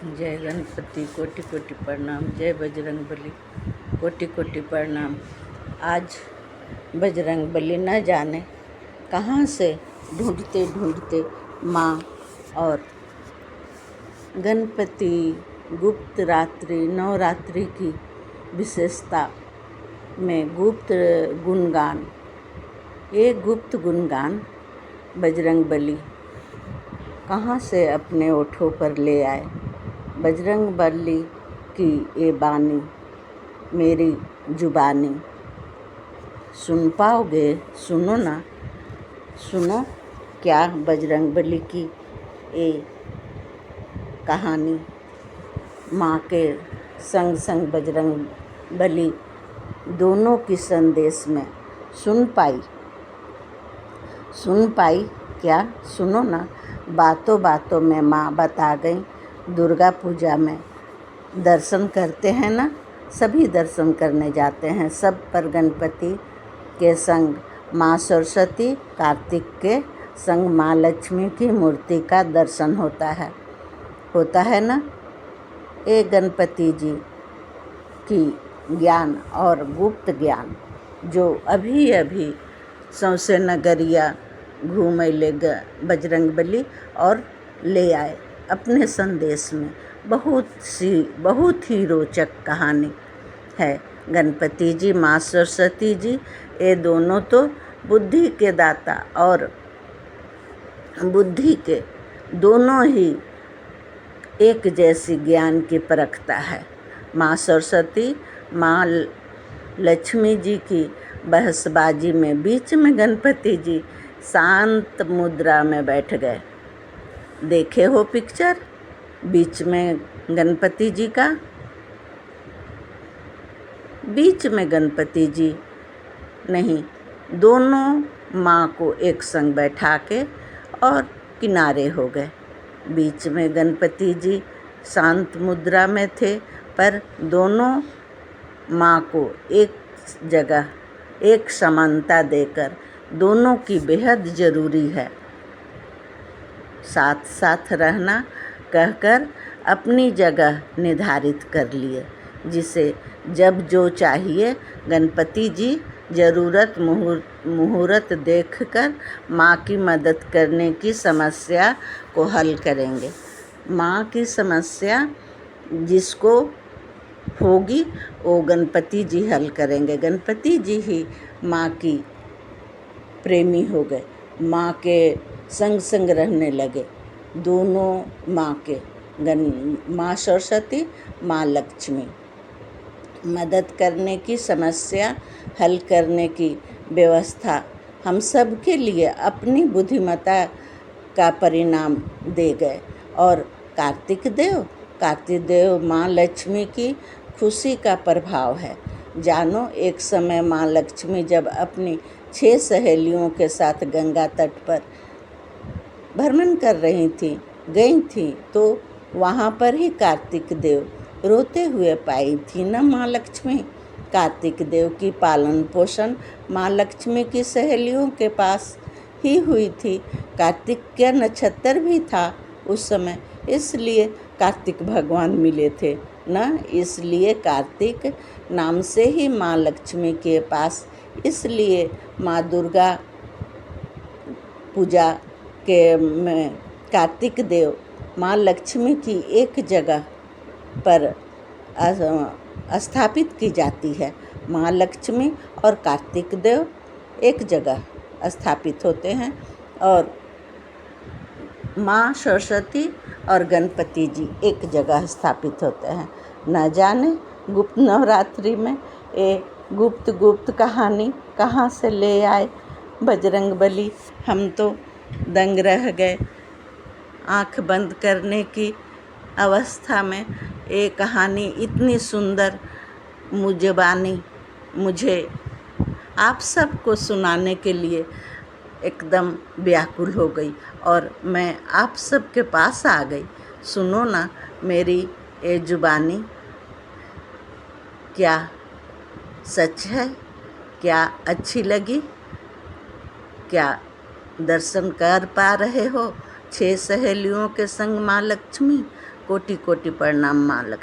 जय गणपति कोटि कोटि प्रणाम। जय बजरंग बली कोटि कोटि प्रणाम। आज बजरंग बली न जाने कहाँ से ढूंढते ढूंढते माँ और गणपति गुप्त रात्रि नवरात्रि की विशेषता में गुप्त गुणगान, ये गुप्त गुणगान बजरंग बली कहाँ से अपने ओठों पर ले आए। बजरंग बली की ये बानी मेरी जुबानी, सुन पाओगे? सुनो ना, सुनो क्या बजरंग बली की ये कहानी। माँ के संग संग बजरंग बली दोनों की संदेश में सुन पाई क्या? सुनो ना। बातों बातों में माँ बता गई, दुर्गा पूजा में दर्शन करते हैं ना, सभी दर्शन करने जाते हैं। सब पर गणपति के संग माँ सरस्वती, कार्तिक के संग माँ लक्ष्मी की मूर्ति का दर्शन होता है ना। ये गणपति जी की ज्ञान और गुप्त ज्ञान जो अभी अभी सौंसे नगरिया घूमे ले बजरंग बली और ले आए अपने संदेश में। बहुत ही रोचक कहानी है। गणपति जी, माँ सरस्वती जी, ये दोनों तो बुद्धि के दाता और बुद्धि के दोनों ही एक जैसी ज्ञान की परखता है। माँ सरस्वती, माँ लक्ष्मी जी की बहसबाजी में बीच में गणपति जी शांत मुद्रा में बैठ गए। देखे हो पिक्चर बीच में गणपति जी का? बीच में गणपति जी नहीं, दोनों माँ को एक संग बैठा के और किनारे हो गए। बीच में गणपति जी शांत मुद्रा में थे, पर दोनों माँ को एक जगह एक समानता देकर दोनों की बेहद ज़रूरी है साथ साथ रहना कहकर अपनी जगह निर्धारित कर लिए, जिसे जब जो चाहिए गणपति जी ज़रूरत मुहूर्त देखकर माँ की मदद करने की समस्या को हल करेंगे। माँ की समस्या जिसको होगी वो गणपति जी हल करेंगे। गणपति जी ही माँ की प्रेमी हो गए, माँ के संग संग रहने लगे। दोनों माँ के माँ सरस्वती, माँ लक्ष्मी मदद करने की, समस्या हल करने की व्यवस्था हम सब के लिए अपनी बुद्धिमत्ता का परिणाम दे गए। और कार्तिक देव माँ लक्ष्मी की खुशी का प्रभाव है। जानो, एक समय माँ लक्ष्मी जब अपनी 6 सहेलियों के साथ गंगा तट पर भ्रमण कर गई थी, तो वहाँ पर ही कार्तिक देव रोते हुए पाई थी न माँ लक्ष्मी। कार्तिक देव की पालन पोषण माँ लक्ष्मी की सहेलियों के पास ही हुई थी। कार्तिक का नक्षत्र भी था उस समय, इसलिए कार्तिक भगवान मिले थे न, इसलिए कार्तिक नाम से ही माँ लक्ष्मी के पास। इसलिए माँ दुर्गा पूजा के में कार्तिक देव माँ लक्ष्मी की एक जगह पर स्थापित की जाती है। माँ लक्ष्मी और कार्तिक देव एक जगह स्थापित होते हैं और माँ सरस्वती और गणपति जी एक जगह स्थापित होते हैं। न जाने गुप्त नवरात्रि में ये गुप्त कहानी कहाँ से ले आए बजरंग बली। हम तो दंग रह गए। आँख बंद करने की अवस्था में ये कहानी इतनी सुंदर मुझे आप सबको सुनाने के लिए एकदम व्याकुल हो गई और मैं आप सबके पास आ गई। सुनो ना मेरी ये जुबानी, क्या सच है? क्या अच्छी लगी? क्या दर्शन कर पा रहे हो 6 सहेलियों के संग माँ लक्ष्मी? कोटि कोटि प्रणाम माँ लक्ष्मी।